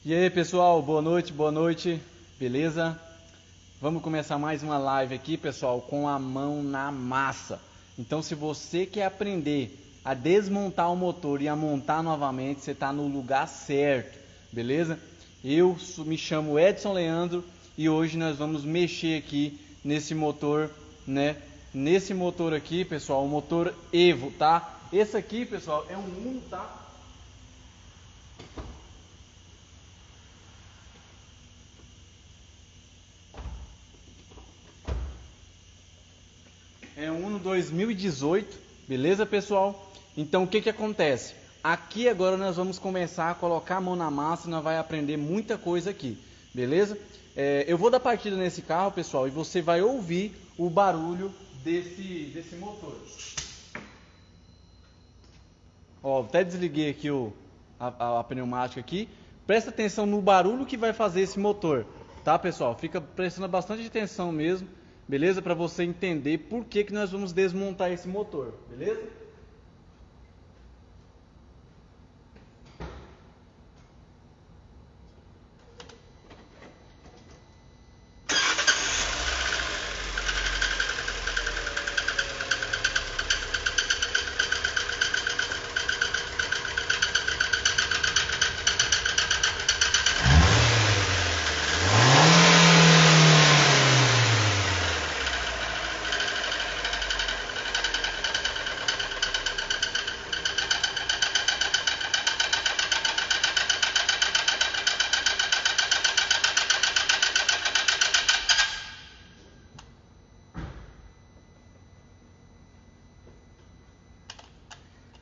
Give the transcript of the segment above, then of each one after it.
E aí pessoal, boa noite, beleza? Vamos começar mais uma live aqui, pessoal, com a mão na massa. Então, se você quer aprender a desmontar o motor e a montar novamente, você está no lugar certo, beleza? Eu me chamo Edson Leandro e hoje nós vamos mexer aqui nesse motor, né? Nesse motor aqui, pessoal, o motor Evo, tá? Esse aqui, pessoal, é um Uno, tá? É um Uno 2018, beleza, pessoal? Então, o que acontece? Aqui agora nós vamos começar a colocar a mão na massa e nós vamos aprender muita coisa aqui, beleza? Eu vou dar partida nesse carro, pessoal, e você vai ouvir o barulho desse motor. Ó, até desliguei aqui a pneumática aqui. Presta atenção no barulho que vai fazer esse motor, tá, pessoal? Fica prestando bastante atenção mesmo, beleza? Para você entender por que nós vamos desmontar esse motor, beleza?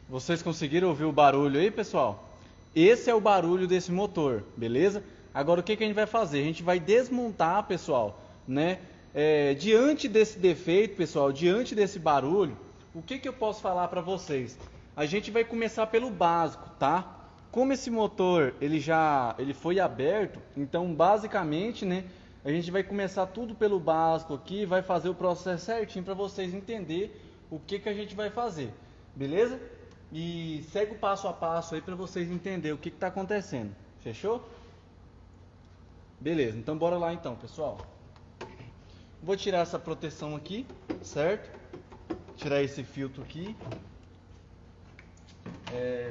Vocês conseguiram ouvir o barulho aí, pessoal? Esse é o barulho desse motor, beleza? Agora o que a gente vai fazer? A gente vai desmontar, pessoal, né? Diante desse defeito, pessoal, diante desse barulho, o que eu posso falar para vocês? A gente vai começar pelo básico, tá? Como esse motor ele foi aberto, então basicamente, né? A gente vai começar tudo pelo básico aqui, vai fazer o processo certinho para vocês entenderem o que a gente vai fazer, beleza? E segue o passo a passo aí para vocês entenderem o que está acontecendo. Fechou? Beleza, então bora lá então, pessoal. Vou tirar essa proteção aqui, certo? Tirar esse filtro aqui.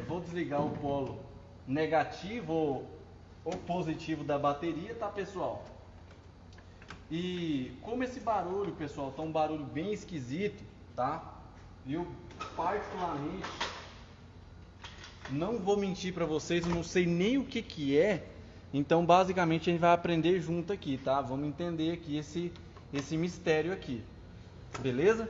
Vou desligar o polo negativo ou positivo da bateria, tá, pessoal? E como esse barulho, pessoal, tá um barulho bem esquisito, tá? Eu particularmente não vou mentir para vocês, eu não sei nem o que é. Então, basicamente, a gente vai aprender junto aqui, tá? Vamos entender aqui esse mistério aqui. Beleza?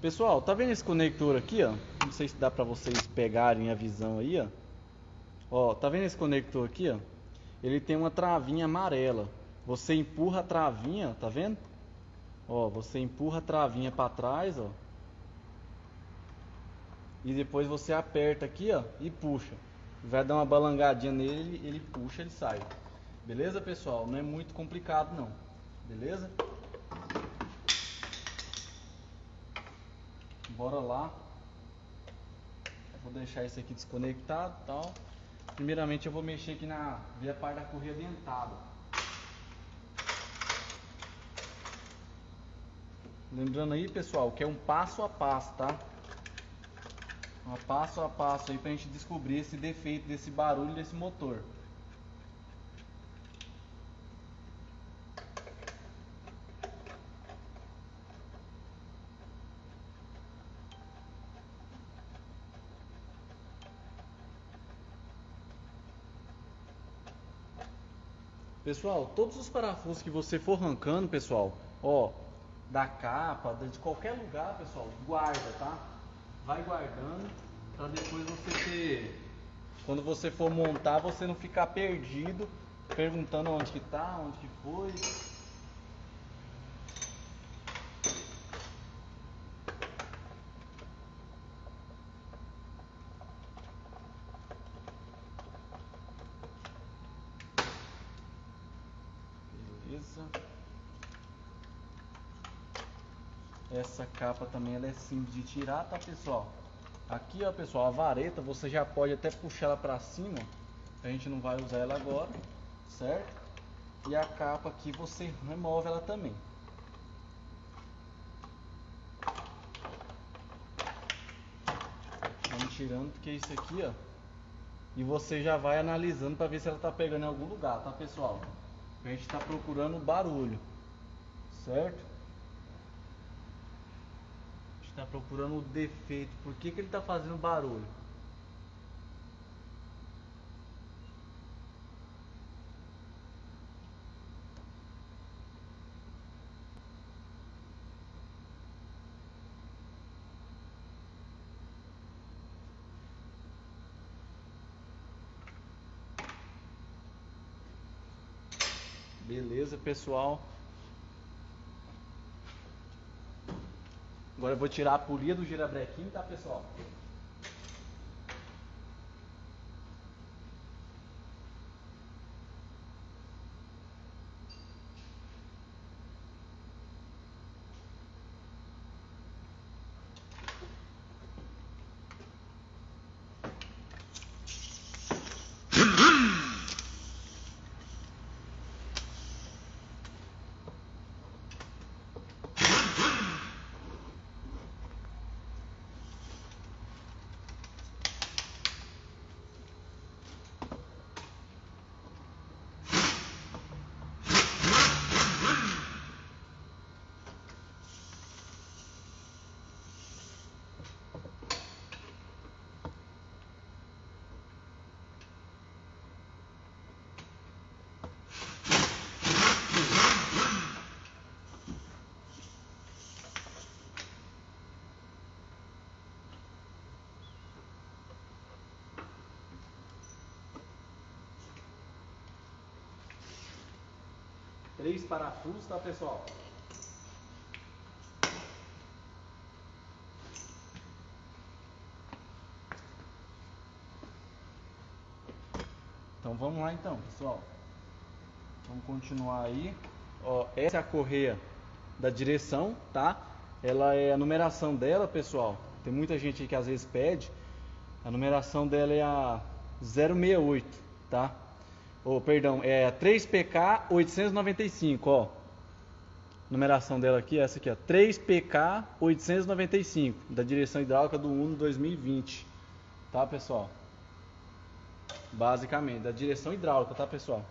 Pessoal, tá vendo esse conector aqui, ó? Não sei se dá para vocês pegarem a visão aí, ó. Ó, tá vendo esse conector aqui, ó? Ele tem uma travinha amarela. Você empurra a travinha, tá vendo? Ó, você empurra a travinha para trás, ó. E depois você aperta aqui, ó, e puxa. Vai dar uma balangadinha nele, ele puxa, ele sai. Beleza, pessoal? Não é muito complicado não. Beleza? Bora lá. Eu vou deixar esse aqui desconectado, tal. Primeiramente eu vou mexer aqui ver a parte da correia dentada. Lembrando aí, pessoal, que é um passo a passo, tá? Passo a passo aí pra gente descobrir esse defeito desse barulho desse motor. Pessoal, todos os parafusos que você for arrancando, pessoal, ó, da capa, de qualquer lugar, pessoal, guarda, tá? Vai guardando para depois você ter, quando você for montar, você não ficar perdido, perguntando onde que tá, onde que foi. Beleza. Essa capa também ela é simples de tirar, tá, pessoal? Aqui, ó, pessoal, a vareta, você já pode até puxar ela pra cima. A gente não vai usar ela agora, certo? E a capa aqui você remove ela também. Vamos tirando, porque isso aqui, ó. E você já vai analisando para ver se ela tá pegando em algum lugar, tá, pessoal? A gente tá procurando barulho, certo? A gente tá procurando o defeito. Por que que ele tá fazendo barulho? Beleza, pessoal. Agora eu vou tirar a polia do girabrequim, tá, pessoal? Três parafusos, tá, pessoal? Então vamos lá então, pessoal. Vamos continuar aí. Ó, essa é a correia da direção, tá? Ela é a numeração dela, pessoal. Tem muita gente aí que às vezes pede. A numeração dela é a 068, tá? Perdão, é a 3PK 895, ó. Numeração dela aqui é essa aqui, ó. 3PK 895, da direção hidráulica do Uno 2020. Tá, pessoal? Basicamente, da direção hidráulica, tá, pessoal?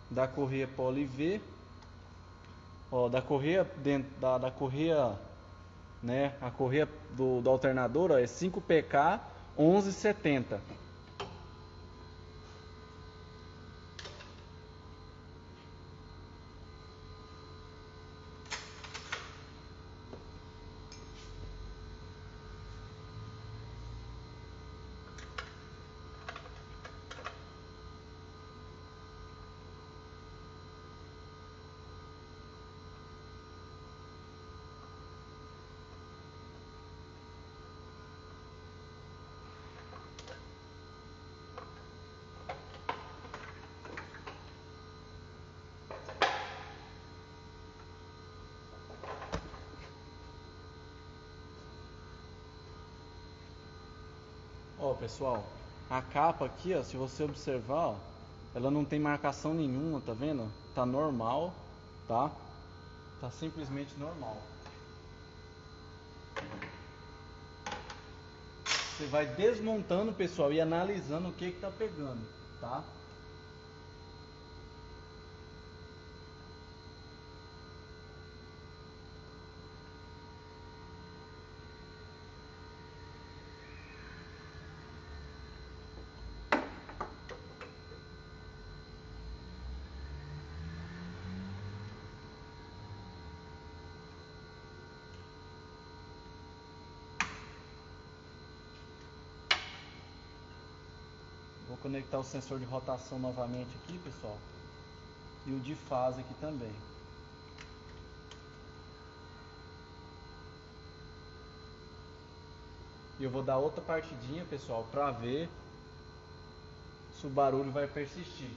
Da correia Poli V. Ó, da correia dentro da correia, né, a correia do alternador, ó, é 5PK 1170. Ó, pessoal, a capa aqui, ó, se você observar, ó, ela não tem marcação nenhuma, tá vendo? Tá normal, tá? Tá simplesmente normal. Você vai desmontando, pessoal, e analisando o que que tá pegando, tá? Vou conectar o sensor de rotação novamente aqui, pessoal. E o de fase aqui também. E eu vou dar outra partidinha, pessoal, pra ver se o barulho vai persistir.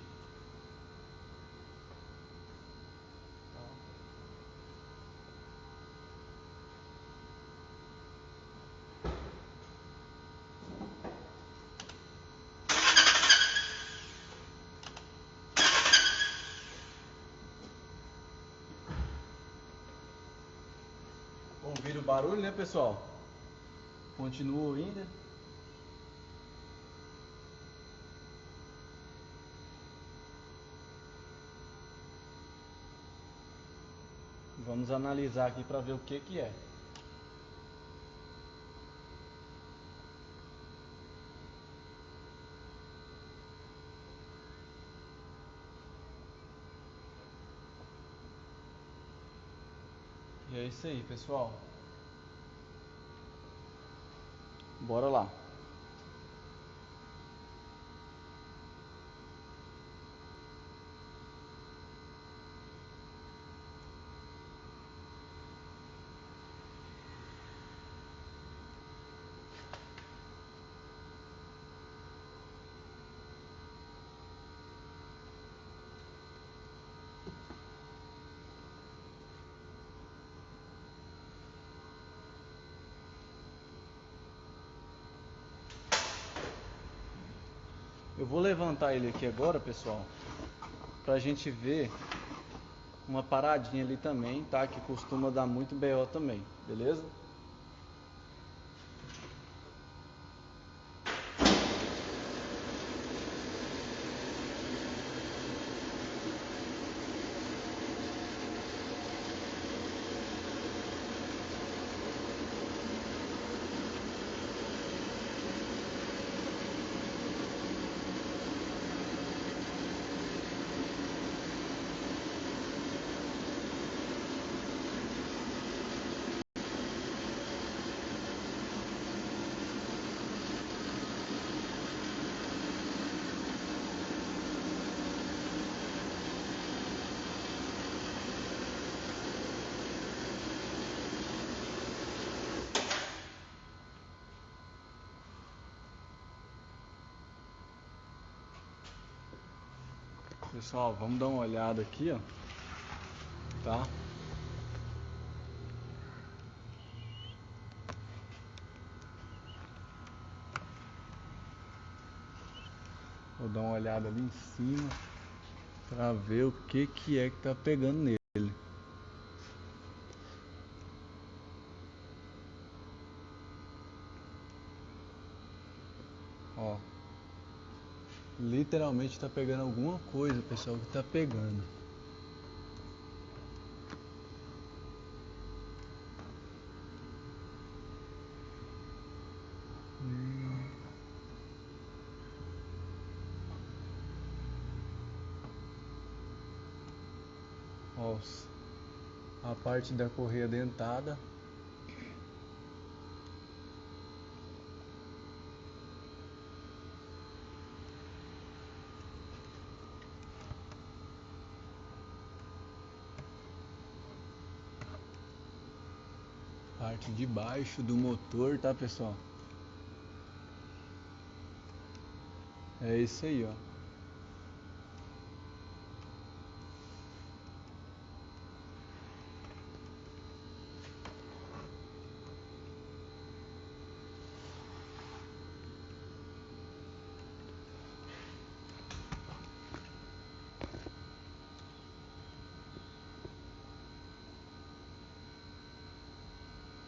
ouvir o barulho, né, pessoal? Continua ainda. Vamos analisar aqui para ver o que que é. E é isso aí, pessoal. Bora lá. Eu vou levantar ele aqui agora, pessoal, pra gente ver uma paradinha ali também, tá? Que costuma dar muito BO também, beleza? Pessoal, vamos dar uma olhada aqui, ó. Tá? Vou dar uma olhada ali em cima pra ver o que que é que tá pegando nele. Ó. Literalmente tá pegando alguma coisa, pessoal, que tá pegando. Ó, a parte da correia dentada. Parte de baixo do motor, tá, pessoal? É isso aí, ó.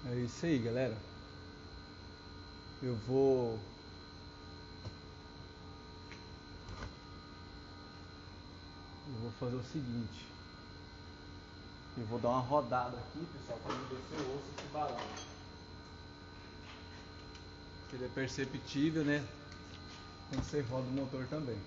É isso aí, galera. Eu vou fazer o seguinte. Eu vou dar uma rodada aqui, pessoal, para ver se eu ouço esse barulho. Se ele é perceptível, né? Quando você roda o motor também.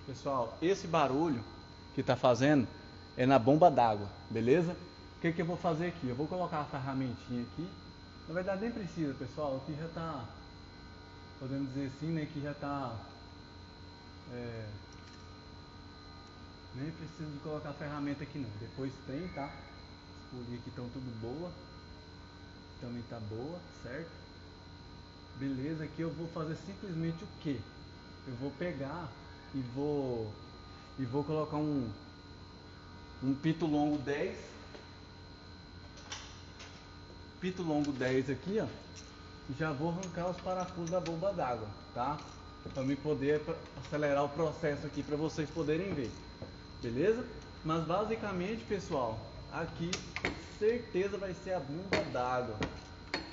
Pessoal, esse barulho que tá fazendo é na bomba d'água, beleza? O que que eu vou fazer aqui? Eu vou colocar a ferramentinha aqui. Na verdade nem precisa, pessoal, aqui já tá, podemos dizer assim, né, que já tá, nem preciso de colocar a ferramenta aqui não, depois tem, tá? As polias aqui estão tudo boa, também tá boa, certo? Beleza, aqui eu vou fazer simplesmente o que? Eu vou pegar e vou colocar um pito longo 10 pito longo 10 aqui, ó. E já vou arrancar os parafusos da bomba d'água, tá? Para mim poder acelerar o processo aqui para vocês poderem ver. Beleza? Mas basicamente, pessoal, aqui certeza vai ser a bomba d'água,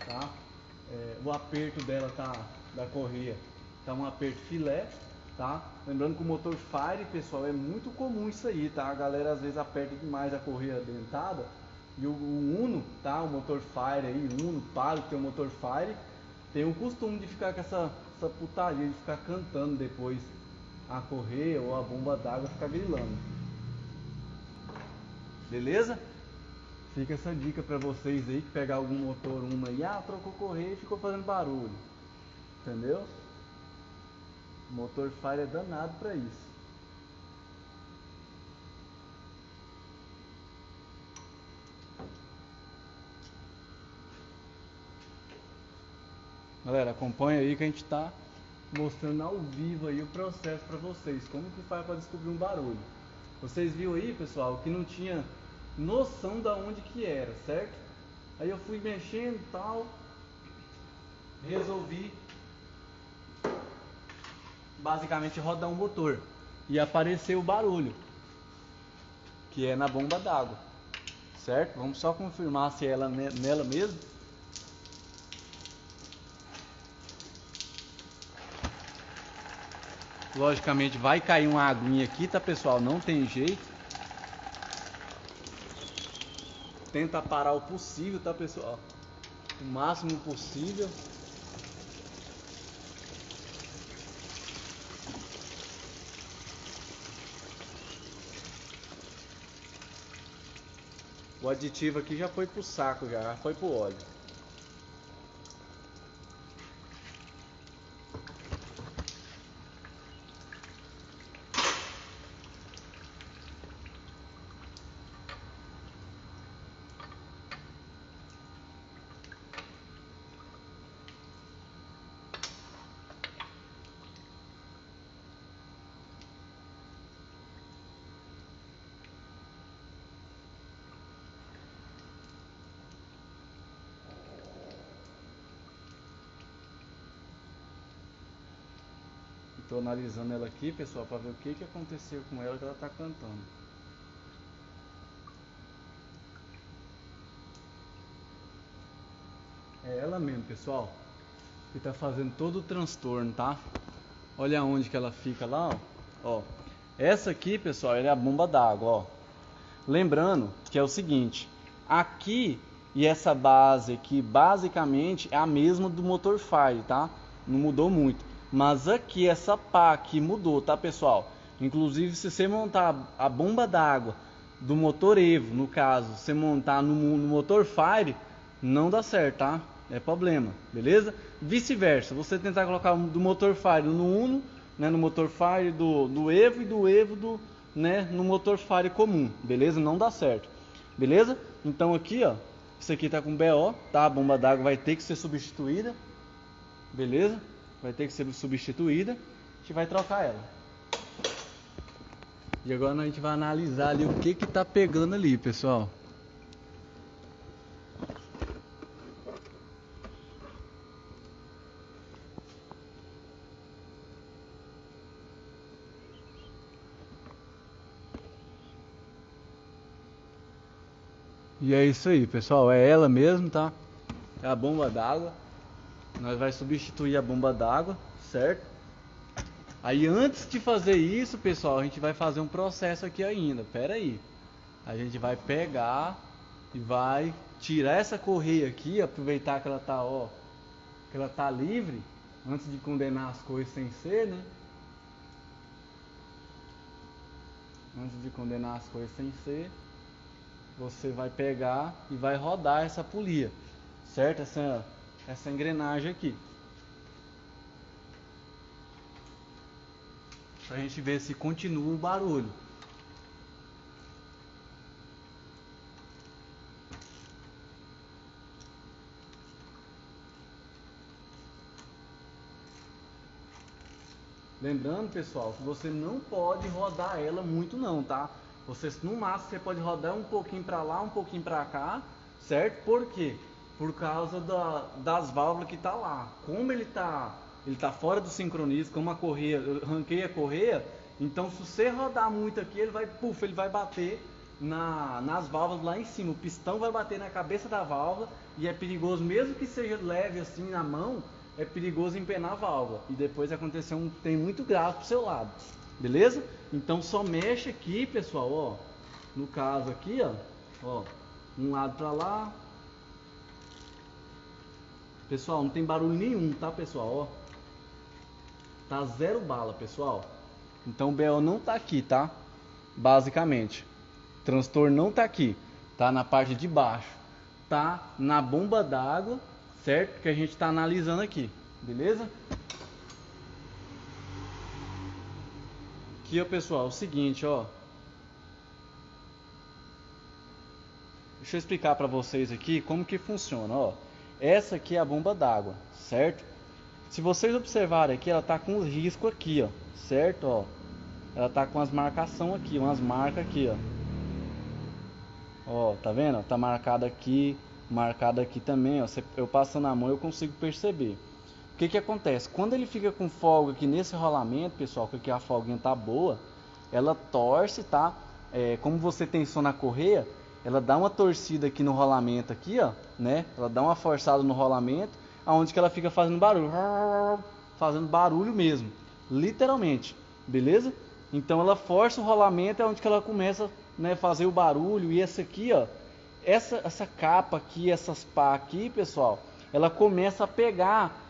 tá? O aperto dela da correia tá um aperto filé, tá? Lembrando que o motor Fire, pessoal, é muito comum isso aí, tá? A galera às vezes aperta demais a correia dentada. E o Uno, tá? O motor Fire aí, Uno, Palio, que tem o motor Fire, tem o costume de ficar com essa putaria, de ficar cantando depois a correia ou a bomba d'água ficar grilando. Beleza? Fica essa dica pra vocês aí que pegar algum motor Uno aí, trocou correia e ficou fazendo barulho. Entendeu? O motor Fire é danado pra isso. Galera, acompanha aí que a gente tá mostrando ao vivo aí o processo para vocês, como que faz para descobrir um barulho. Vocês viram aí, pessoal, que não tinha noção da onde que era, certo? Aí eu fui mexendo e tal, resolvi basicamente rodar um motor e apareceu o barulho, que é na bomba d'água, certo? Vamos só confirmar se é ela nela mesmo. Logicamente vai cair uma aguinha aqui, tá, pessoal? Não tem jeito. Tenta parar o possível, tá, pessoal? O máximo possível. O aditivo aqui já foi pro saco, já foi pro óleo. Estou analisando ela aqui, pessoal, para ver o que aconteceu com ela que ela está cantando. É ela mesmo, pessoal, que está fazendo todo o transtorno, tá? Olha onde que ela fica lá, ó. Essa aqui, pessoal, é a bomba d'água, ó. Lembrando que é o seguinte, aqui e essa base aqui, basicamente, é a mesma do motor Fire, tá? Não mudou muito. Mas aqui, essa pá aqui mudou, tá, pessoal? Inclusive, se você montar a bomba d'água do motor Evo, no caso, você montar no motor Fire, não dá certo, tá? É problema, beleza? Vice-versa, você tentar colocar do motor Fire no Uno, né, no motor Fire do Evo e do Evo né, no motor Fire comum, beleza? Não dá certo, beleza? Então aqui, ó, isso aqui tá com BO, tá? A bomba d'água vai ter que ser substituída, beleza? Vai ter que ser substituída, a gente vai trocar ela. E agora a gente vai analisar ali o que tá pegando ali, pessoal. E é isso aí, pessoal, é ela mesmo, tá? É a bomba d'água. Nós vai substituir a bomba d'água, certo? Aí antes de fazer isso, pessoal, a gente vai fazer um processo aqui ainda. Pera aí. A gente vai pegar e vai tirar essa correia aqui, aproveitar que ela tá, ó, que ela tá livre, antes de condenar as coisas sem ser, né? Antes de condenar as coisas sem ser, você vai pegar e vai rodar essa polia, certo? Essa engrenagem aqui. Pra gente ver se continua o barulho. Lembrando, pessoal, que você não pode rodar ela muito não, tá? Você, no máximo, você pode rodar um pouquinho pra lá, um pouquinho pra cá, certo? Por quê? por causa das válvulas que tá lá. Como ele tá fora do sincronismo, como a correia, eu ranquei a correia, então se você rodar muito aqui, ele vai bater nas válvulas lá em cima. O pistão vai bater na cabeça da válvula e é perigoso, mesmo que seja leve assim na mão, é perigoso empenar a válvula e depois acontecer um trem muito grave pro seu lado, beleza? Então só mexe aqui, pessoal, ó, no caso aqui, ó, um lado para lá. Pessoal, não tem barulho nenhum, tá, pessoal, ó, tá zero bala, pessoal. Então o BO não tá aqui, tá? Basicamente, o transtorno não tá aqui, tá na parte de baixo, tá na bomba d'água, certo? Que a gente tá analisando aqui, beleza? Aqui, ó, pessoal, é o seguinte, ó. Deixa eu explicar para vocês aqui como que funciona, ó. Essa aqui é a bomba d'água, certo? Se vocês observarem aqui, ela tá com os riscos aqui, ó, certo? Ó, ela tá com as marcação aqui, umas marcas aqui, ó. Ó, tá vendo? Tá marcada aqui também, ó. Eu passando a mão eu consigo perceber. O que que acontece? Quando ele fica com folga aqui nesse rolamento, pessoal, que aqui a folguinha tá boa, ela torce, tá? Como você tem som na correia, ela dá uma torcida aqui no rolamento aqui, ó, né? Ela dá uma forçada no rolamento, aonde que ela fica fazendo barulho mesmo, literalmente, beleza? Então ela força o rolamento, é onde que ela começa, né, fazer o barulho. E essa aqui, ó, essa capa aqui, essas pá aqui, pessoal, ela começa a pegar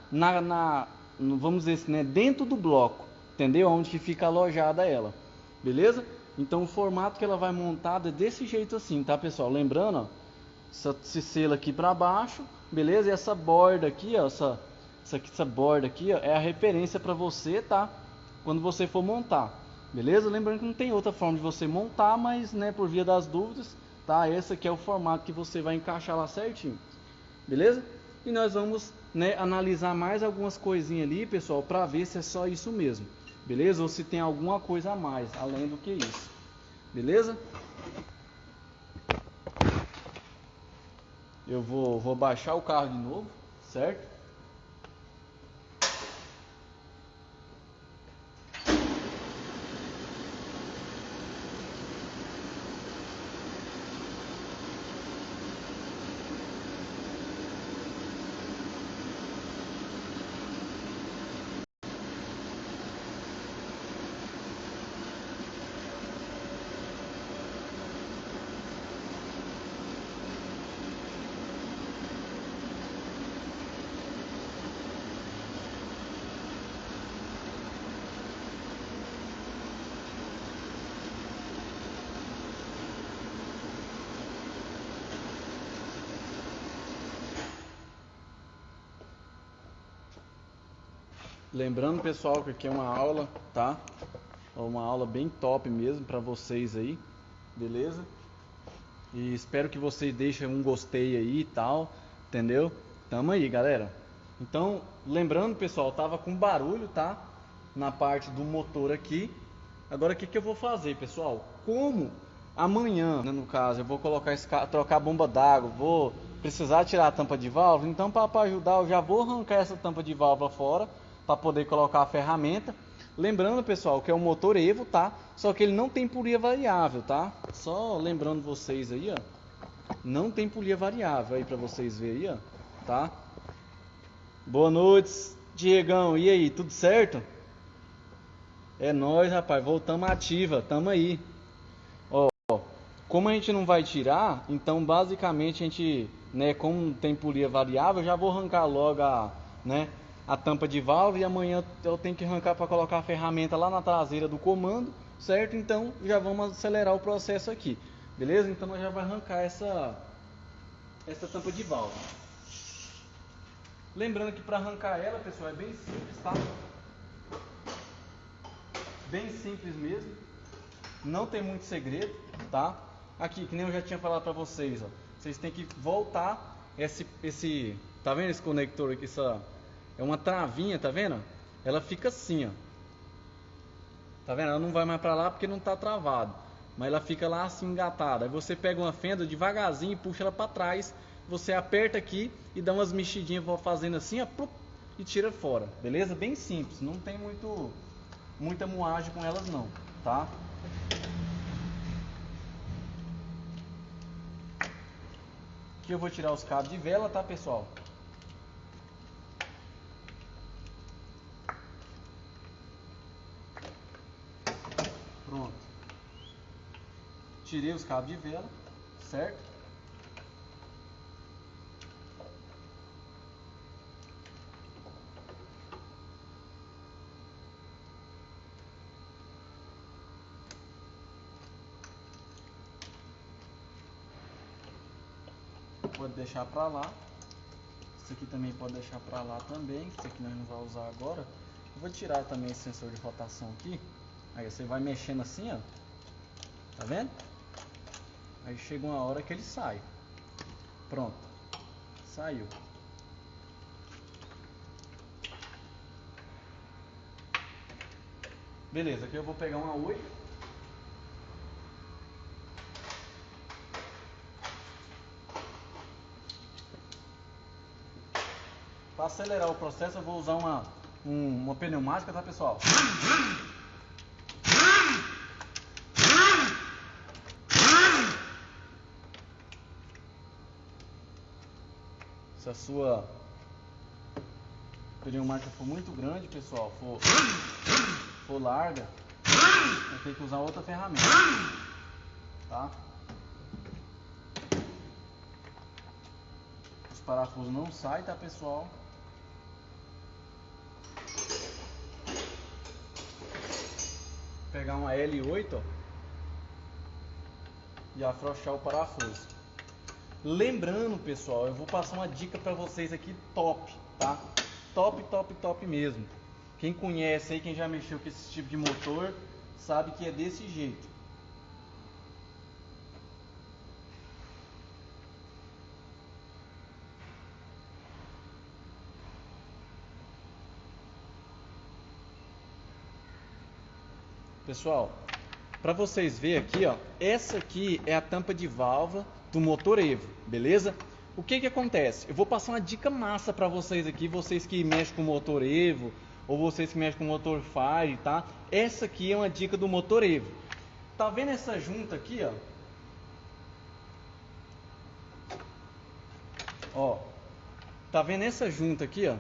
vamos dizer assim, né, dentro do bloco, entendeu? Onde que fica alojada ela, beleza? Então o formato que ela vai montada é desse jeito assim, tá, pessoal? Lembrando, ó, esse selo aqui para baixo, beleza? E essa borda aqui, ó, essa borda aqui, ó, é a referência para você, tá? Quando você for montar, beleza? Lembrando que não tem outra forma de você montar, mas, né, por via das dúvidas, tá? Esse aqui é o formato que você vai encaixar lá certinho, beleza? E nós vamos, né, analisar mais algumas coisinhas ali, pessoal, para ver se é só isso mesmo, beleza? Ou se tem alguma coisa a mais, além do que isso, beleza? Eu vou baixar o carro de novo, certo? Lembrando, pessoal, que aqui é uma aula, tá? É uma aula bem top mesmo para vocês aí, beleza? E espero que vocês deixem um gostei aí e tal, entendeu? Tamo aí, galera. Então, lembrando, pessoal, tava com barulho, tá? Na parte do motor aqui. Agora, o que que eu vou fazer, pessoal? Como amanhã, né, no caso, eu vou trocar a bomba d'água, vou precisar tirar a tampa de válvula, então para ajudar, eu já vou arrancar essa tampa de válvula fora para poder colocar a ferramenta. Lembrando, pessoal, que é um motor Evo, tá? Só que ele não tem polia variável, tá? Só lembrando vocês aí, ó, não tem polia variável aí para vocês verem aí, ó, tá? Boa noite, Diegão. E aí, tudo certo? É nóis, rapaz. Voltamos ativa, tamo aí. Ó, como a gente não vai tirar, então basicamente a gente, né, como tem polia variável, eu já vou arrancar logo a tampa de válvula e amanhã eu tenho que arrancar para colocar a ferramenta lá na traseira do comando, certo? Então já vamos acelerar o processo aqui, beleza? Então nós já vamos arrancar essa tampa de válvula. Lembrando que para arrancar ela, pessoal, é bem simples, tá? Bem simples mesmo, não tem muito segredo, tá? Aqui, que nem eu já tinha falado para vocês, ó, vocês têm que voltar tá vendo esse conector aqui, é uma travinha, tá vendo? Ela fica assim, ó. Tá vendo? Ela não vai mais para lá porque não tá travado, mas ela fica lá assim engatada. Aí você pega uma fenda devagarzinho e puxa ela para trás você aperta aqui e dá umas mexidinhas, fazendo assim, ó, e tira fora, beleza? Bem simples, não tem muita moagem com elas não, tá? Aqui eu vou tirar os cabos de vela, tá, pessoal? Pronto. Tirei os cabos de vela, certo? Pode deixar pra lá. Esse aqui também pode deixar pra lá também. Esse aqui nós não vamos usar agora. Eu vou tirar também esse sensor de rotação aqui. Aí você vai mexendo assim, ó. Tá vendo? Aí chega uma hora que ele sai. Pronto. Saiu. Beleza, aqui eu vou pegar uma 8. Para acelerar o processo eu vou usar uma pneumática, tá, pessoal? Se a sua pneumática for muito grande, pessoal, for larga, vai ter que usar outra ferramenta, tá? Os parafusos não saem, tá, pessoal? Vou pegar uma L8, ó, e afrouxar o parafuso. Lembrando, pessoal, eu vou passar uma dica para vocês aqui top, tá? Top, top, top mesmo. Quem conhece aí, quem já mexeu com esse tipo de motor, sabe que é desse jeito. Pessoal, para vocês verem aqui, ó, essa aqui é a tampa de válvula do motor Evo, beleza? O que que acontece? Eu vou passar uma dica massa para vocês aqui, vocês que mexem com o motor Evo, ou vocês que mexem com o motor Fire, tá? Essa aqui é uma dica do motor Evo. Tá vendo essa junta aqui, ó? Ó, tá vendo essa junta aqui, ó?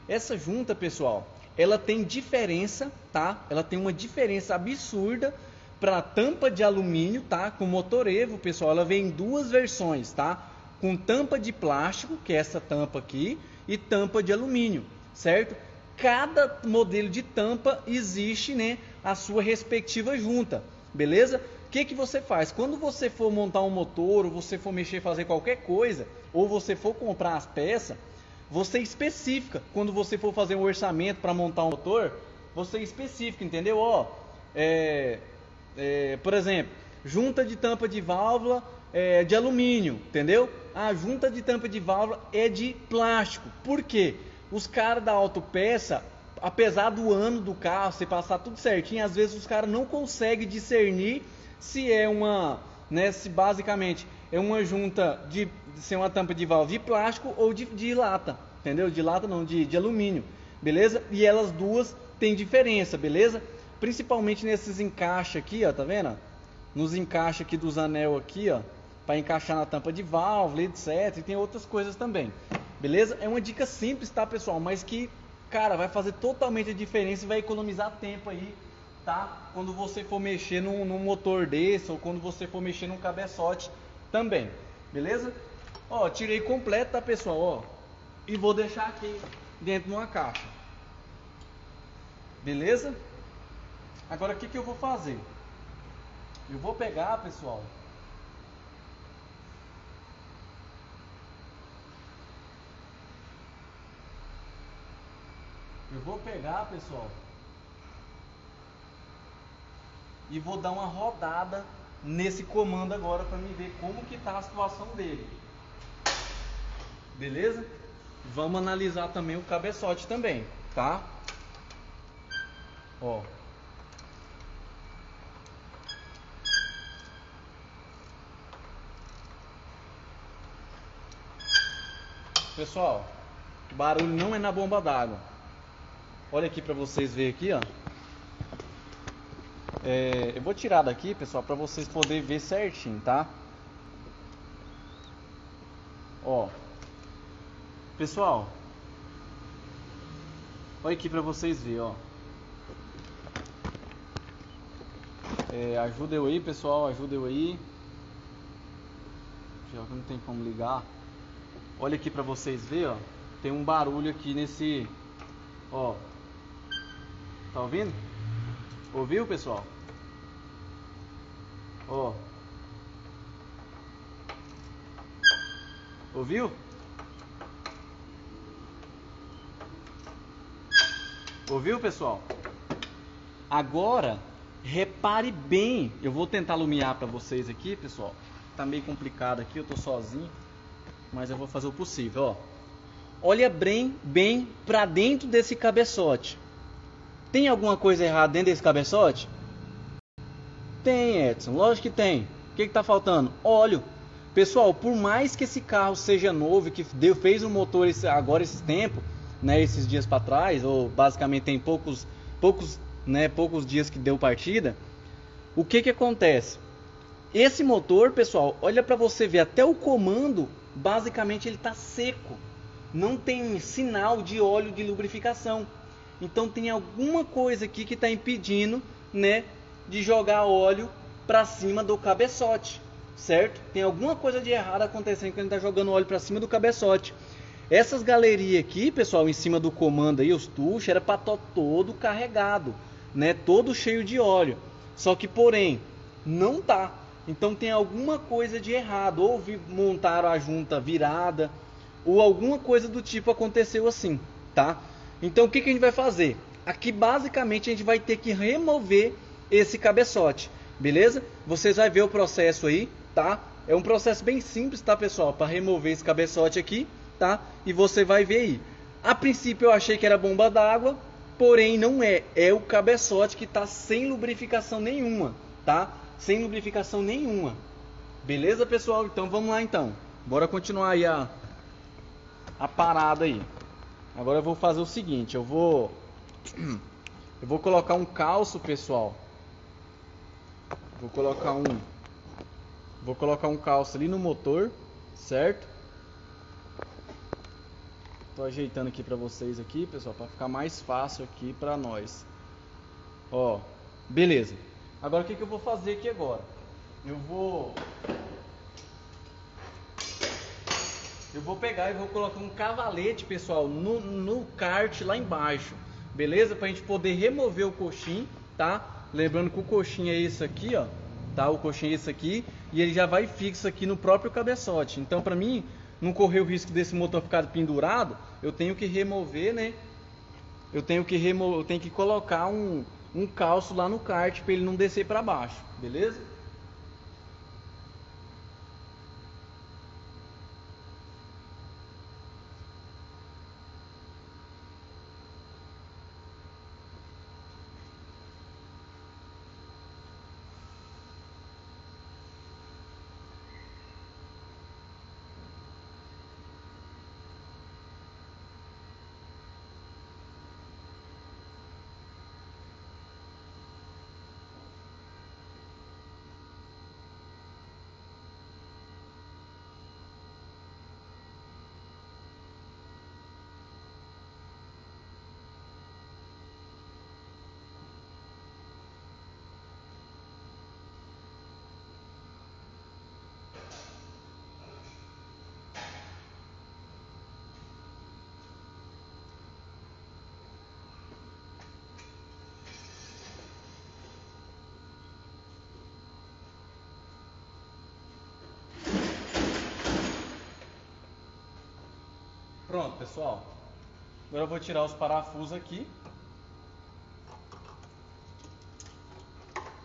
Essa junta, pessoal, ela tem diferença, tá? Ela tem uma diferença absurda para tampa de alumínio, tá? Com motor Evo, pessoal, ela vem em duas versões, tá? Com tampa de plástico, que é essa tampa aqui, e tampa de alumínio, certo? Cada modelo de tampa existe, né, a sua respectiva junta, beleza? O que que você faz? Quando você for montar um motor, ou você for mexer, fazer qualquer coisa, ou você for comprar as peças, você especifica, quando você for fazer um orçamento para montar um motor, você especifica, entendeu? Ó, por exemplo, junta de tampa de válvula de alumínio, entendeu? A junta de tampa de válvula é de plástico. Por quê? Os caras da autopeça, apesar do ano do carro, você passar tudo certinho, às vezes os caras não conseguem discernir se é uma, né, se basicamente é uma junta de ser uma tampa de válvula de plástico ou de lata, entendeu? De lata não, de alumínio, beleza? E elas duas têm diferença, beleza? Principalmente nesses encaixes aqui, ó, tá vendo? Nos encaixes aqui dos anel aqui, ó, para encaixar na tampa de válvula, etc. E tem outras coisas também, beleza? É uma dica simples, tá, pessoal? Mas que, cara, vai fazer totalmente a diferença e vai economizar tempo aí, tá? Quando você for mexer num motor desse, ou quando você for mexer num cabeçote também, beleza? Ó, tirei completo, tá, pessoal? Ó, e vou deixar aqui dentro de uma caixa, beleza? Agora o que que eu vou fazer? Eu vou pegar, pessoal, e vou dar uma rodada nesse comando agora para me ver como que tá a situação dele, beleza? Vamos analisar também o cabeçote também, tá? Ó, Pessoal, o barulho não é na bomba d'água. Olha aqui para vocês verem aqui, ó. Eu vou tirar daqui, pessoal, para vocês poderem ver certinho, tá? Ó, pessoal, olha aqui para vocês verem, ó. Ajuda eu aí, pessoal, ajuda eu aí. Já que não tem como ligar. Olha aqui para vocês verem, ó. Tem um barulho aqui nesse, ó. Tá ouvindo? Ouviu, pessoal? Ó. Ouviu? Ouviu, pessoal? Agora, repare bem. Eu vou tentar iluminar para vocês aqui, pessoal. Tá meio complicado aqui, eu tô sozinho, mas eu vou fazer o possível, ó. Olha bem para dentro desse cabeçote. Tem alguma coisa errada dentro desse cabeçote? Tem, Edson, lógico que tem. O que tá faltando? Óleo. Pessoal, por mais que esse carro seja novo e que fez um motor agora esse tempo, né, esses dias para trás, ou basicamente tem poucos dias que deu partida, o que acontece? Esse motor, pessoal, olha para você ver, até o comando, basicamente ele está seco. Não tem sinal de óleo de lubrificação. Então tem alguma coisa aqui que está impedindo, né, de jogar óleo para cima do cabeçote, certo? Tem alguma coisa de errado acontecendo quando ele está jogando óleo para cima do cabeçote. Essas galerias aqui, pessoal, em cima do comando aí, os tuchos, era para estar todo carregado, né, todo cheio de óleo. Só que, porém, não tá. Então tem alguma coisa de errado, ou montaram a junta virada, ou alguma coisa do tipo aconteceu assim, tá? Então o que a gente vai fazer? Aqui basicamente a gente vai ter que remover esse cabeçote, beleza? Vocês vão ver o processo aí, tá? É um processo bem simples, tá, pessoal? Para remover esse cabeçote aqui, tá? E você vai ver aí. A princípio eu achei que era bomba d'água, porém não é. É o cabeçote que está sem lubrificação nenhuma, tá? Sem lubrificação nenhuma. Beleza, pessoal? Então vamos lá então. Bora continuar aí a parada aí. Agora eu vou fazer o seguinte, eu vou colocar um calço, pessoal. Vou colocar um calço ali no motor, certo? Tô ajeitando aqui para vocês aqui, pessoal, para ficar mais fácil aqui para nós. Ó, beleza. Agora o que eu vou fazer aqui agora? Eu vou pegar e vou colocar um cavalete, pessoal, no kart lá embaixo, beleza? Pra gente poder remover o coxim, tá? Lembrando que o coxim é esse aqui, ó, tá? O coxim é esse aqui e ele já vai fixo aqui no próprio cabeçote. Então, pra mim não correr o risco desse motor ficar pendurado, eu tenho que remover, né? Eu tenho que colocar um calço lá no kart para ele não descer para baixo, beleza? Pronto, pessoal. Agora eu vou tirar os parafusos aqui.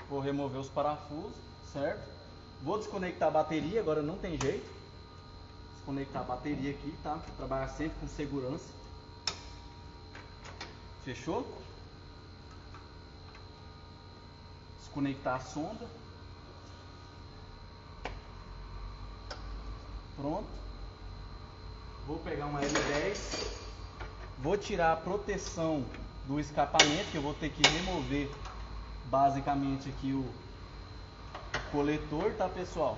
Vou remover os parafusos, certo? Vou desconectar a bateria, agora não tem jeito. Desconectar a bateria aqui, tá? Trabalhar sempre com segurança. Fechou? Desconectar a sonda. Pronto. Vou pegar uma L10, vou tirar a proteção do escapamento, que eu vou ter que remover basicamente aqui o coletor, tá, pessoal?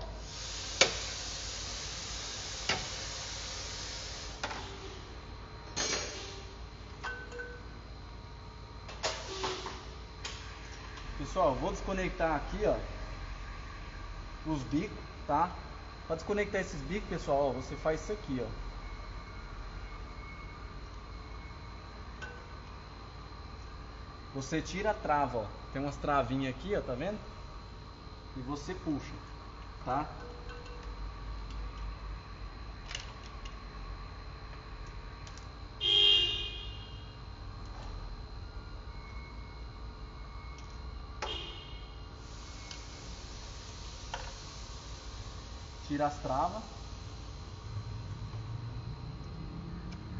Pessoal, vou desconectar aqui, ó, os bicos, tá? Para desconectar esses bicos, pessoal, ó, você faz isso aqui, ó. Você tira a trava, ó. Tem umas travinhas aqui, ó, tá vendo? E você puxa, tá? Tira as travas.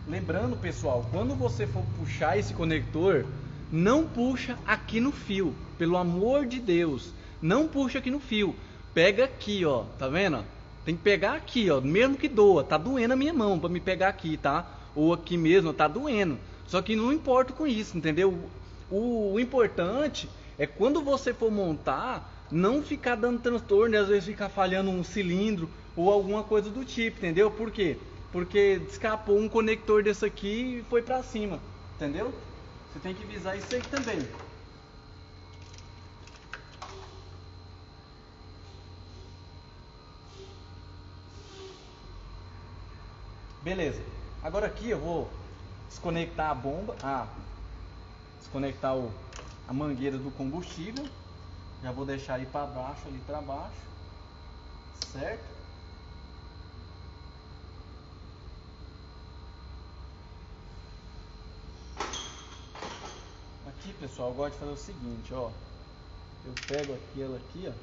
Lembrando, pessoal, quando você for puxar esse conector, não puxa aqui no fio, pelo amor de Deus, não puxa aqui no fio. Pega aqui, ó, tá vendo? Tem que pegar aqui, ó, mesmo que doa, tá doendo a minha mão para me pegar aqui, tá? Ou aqui mesmo, tá doendo. Só que não importa com isso, entendeu? O importante é quando você for montar, não ficar dando transtorno e às vezes ficar falhando um cilindro ou alguma coisa do tipo, entendeu? Por quê? Porque escapou um conector desse aqui e foi pra cima, entendeu? Você tem que visar isso aí também. Beleza. Agora aqui eu vou desconectar a bomba, desconectar a mangueira do combustível. Já vou deixar aí para baixo, ali para baixo, certo? Aqui, pessoal, eu gosto de fazer o seguinte, ó. Eu pego aquela aqui, ó,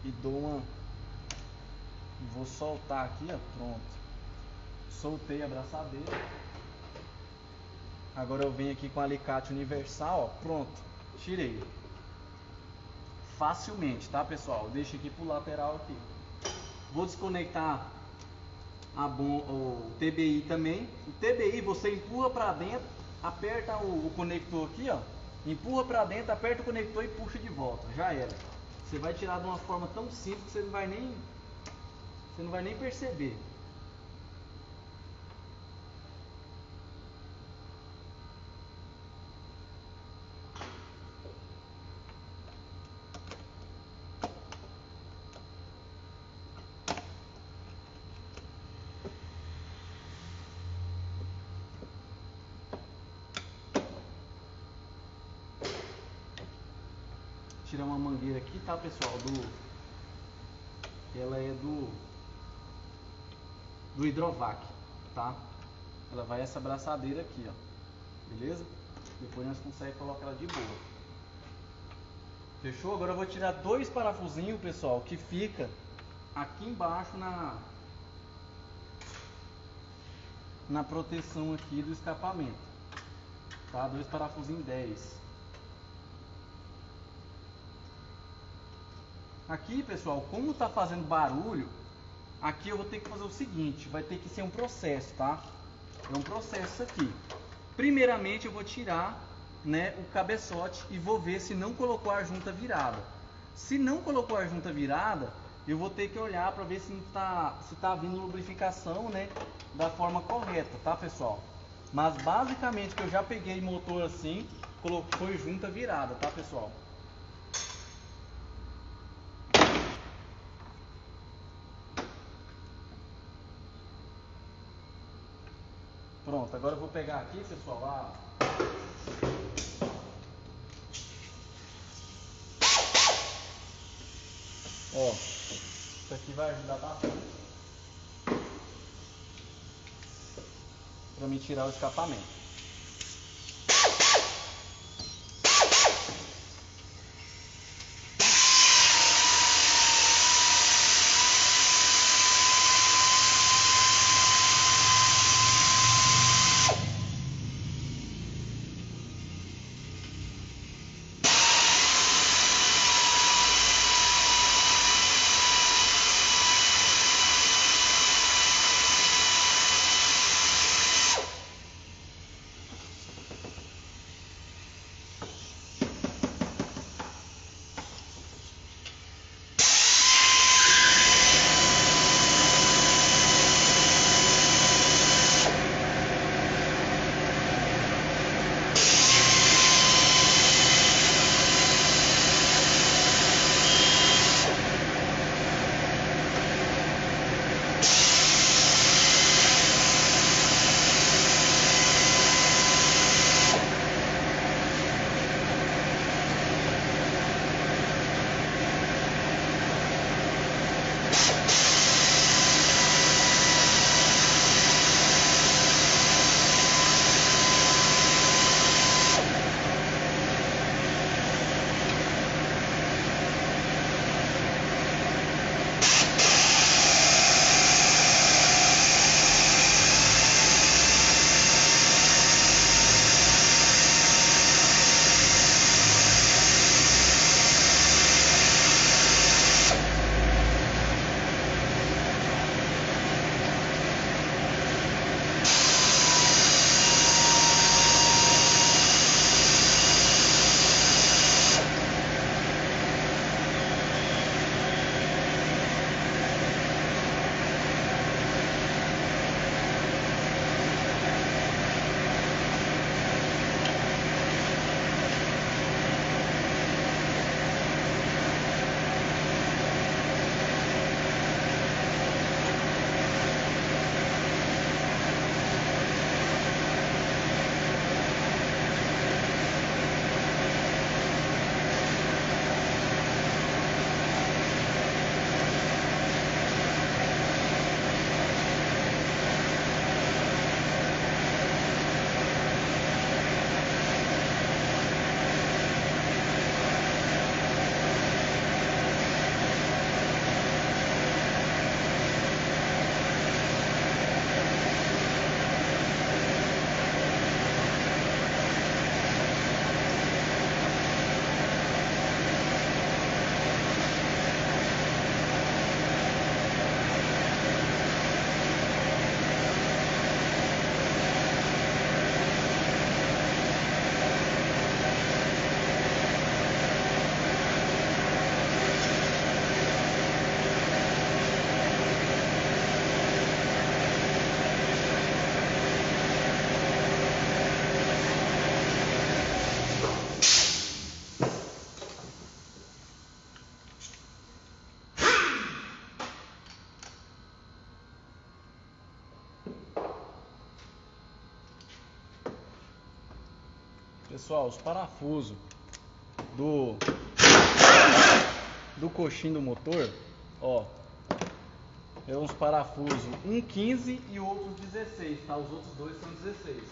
e dou uma... Vou soltar aqui, ó, pronto. Soltei a braçadeira. Agora eu venho aqui com o alicate universal, ó, pronto. Tirei. Facilmente, tá, pessoal? Deixa aqui pro lateral aqui. Vou desconectar o TBI também. O TBI você empurra para dentro, aperta o conector aqui, ó. Empurra para dentro, aperta o conector e puxa de volta. Já era. Você vai tirar de uma forma tão simples que você não vai nem perceber. Tirar uma mangueira aqui, tá, pessoal? Ela é do Hidrovac, tá? Ela vai essa braçadeira aqui, ó. Beleza? Depois nós conseguimos colocar ela de boa. Fechou? Agora eu vou tirar dois parafusinhos, pessoal, que fica aqui embaixo na proteção aqui do escapamento. Tá? Dois parafusinhos 10. Aqui, pessoal, como tá fazendo barulho, aqui eu vou ter que fazer o seguinte, vai ter que ser um processo, tá? É um processo aqui. Primeiramente eu vou tirar, né, o cabeçote e vou ver se não colocou a junta virada. Se não colocou a junta virada, eu vou ter que olhar para ver se tá vindo lubrificação, né, da forma correta, tá, pessoal? Mas basicamente que eu já peguei motor assim, foi junta virada, tá, pessoal? Pronto, agora eu vou pegar aqui, pessoal, ó, isso aqui vai ajudar bastante para me tirar o escapamento. Pessoal, os parafusos do coxinho do motor, ó, é uns parafusos, um 15 e o outro 16, tá? Os outros dois são 16.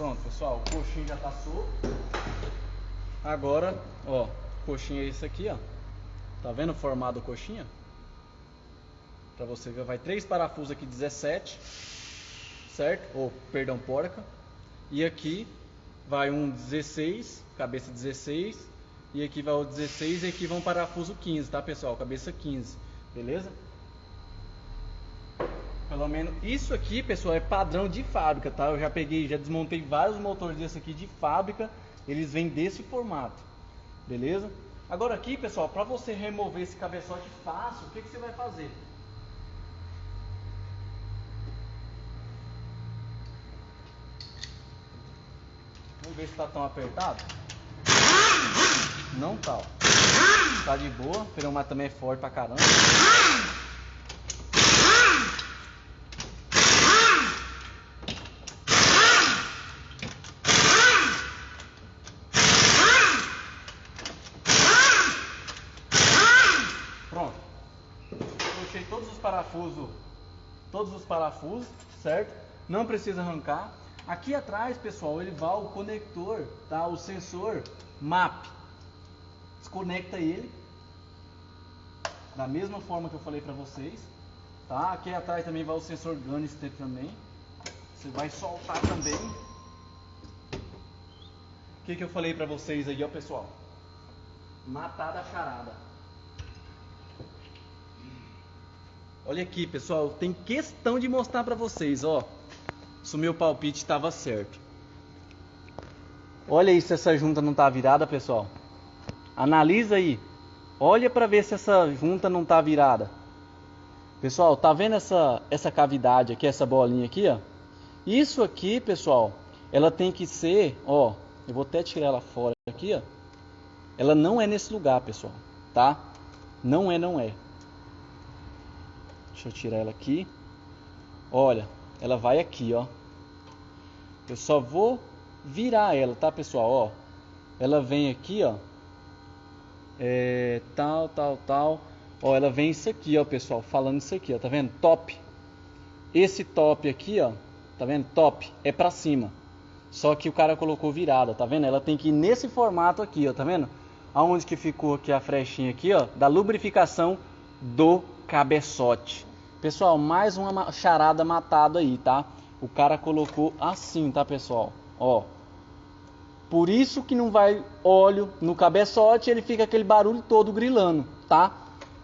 Pronto, pessoal, o coxinho já tá solto. Agora, ó, o coxinho é esse aqui, ó. Tá vendo o formato do coxinha? Pra você ver, vai 3 parafusos aqui, 17, certo? Ou, perdão, porca. E aqui vai um 16, cabeça 16. E aqui vai o 16 e aqui vai um parafuso 15, tá, pessoal? Cabeça 15, beleza? Pelo menos isso aqui, pessoal, é padrão de fábrica, tá? Eu já peguei, já desmontei vários motores desse aqui de fábrica. Eles vêm desse formato, beleza? Agora aqui, pessoal, para você remover esse cabeçote fácil, o que você vai fazer? Vamos ver se tá tão apertado. Não tá, ó. Tá de boa, o pneumático também é forte pra caramba. Pronto. Puxei todos os parafusos, certo? Não precisa arrancar. Aqui atrás, pessoal, ele vai o conector, tá? O sensor MAP. Desconecta ele da mesma forma que eu falei para vocês, tá? Aqui atrás também vai o sensor Ganister também. Você vai soltar também. O que eu falei para vocês aí, ó, pessoal? Matar da charada. Olha aqui, pessoal, tem questão de mostrar para vocês, ó. Se o meu palpite estava certo. Olha aí se essa junta não tá virada, pessoal. Analisa aí. Olha para ver se essa junta não tá virada. Pessoal, tá vendo essa cavidade aqui, essa bolinha aqui, ó? Isso aqui, pessoal, ela tem que ser, ó, eu vou até tirar ela fora aqui, ó. Ela não é nesse lugar, pessoal, tá? Não é. Deixa eu tirar ela aqui. Olha, ela vai aqui, ó. Eu só vou virar ela, tá, pessoal? Ó, ela vem aqui, ó. Tal. Ó, ela vem isso aqui, ó, pessoal. Falando isso aqui, ó. Tá vendo? Top. Esse top aqui, ó. Tá vendo? Top. É pra cima. Só que o cara colocou virada, tá vendo? Ela tem que ir nesse formato aqui, ó. Tá vendo? Aonde que ficou aqui a frechinha aqui, ó. Da lubrificação do cabeçote. Pessoal, mais uma charada matada aí, tá? O cara colocou assim, tá, pessoal? Ó. Por isso que não vai óleo no cabeçote, ele fica aquele barulho todo grilando, tá?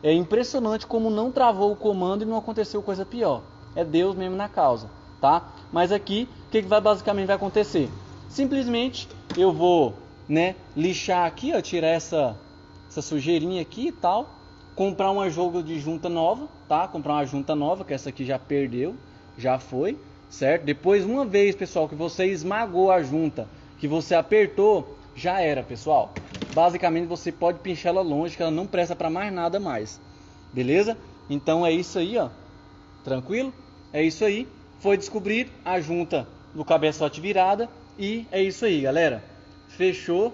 É impressionante como não travou o comando e não aconteceu coisa pior. É Deus mesmo na causa, tá? Mas aqui, o que basicamente vai acontecer? Simplesmente eu vou, né, lixar aqui, ó, tirar essa sujeirinha aqui e tal, comprar uma jogo de junta nova, tá? Comprar uma junta nova, que essa aqui já perdeu, já foi, certo? Depois, uma vez, pessoal, que você esmagou a junta, que você apertou, já era, pessoal. Basicamente você pode pinchar ela longe, que ela não presta para mais nada mais. Beleza? Então é isso aí, ó. Tranquilo? É isso aí. Foi descobrir a junta do cabeçote virada e é isso aí, galera. Fechou,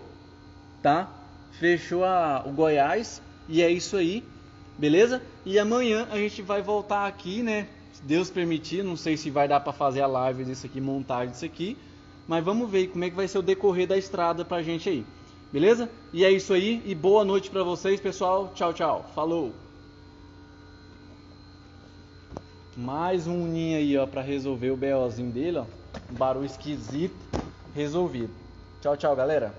tá? Fechou o Goiás e é isso aí. Beleza? E amanhã a gente vai voltar aqui, né? Se Deus permitir, não sei se vai dar para fazer a live disso aqui, montagem disso aqui. Mas vamos ver como é que vai ser o decorrer da estrada pra gente aí. Beleza? E é isso aí. E boa noite pra vocês, pessoal. Tchau, tchau. Falou. Mais um ninho aí, ó, pra resolver o BOzinho dele, ó. Um barulho esquisito. Resolvido. Tchau, tchau, galera.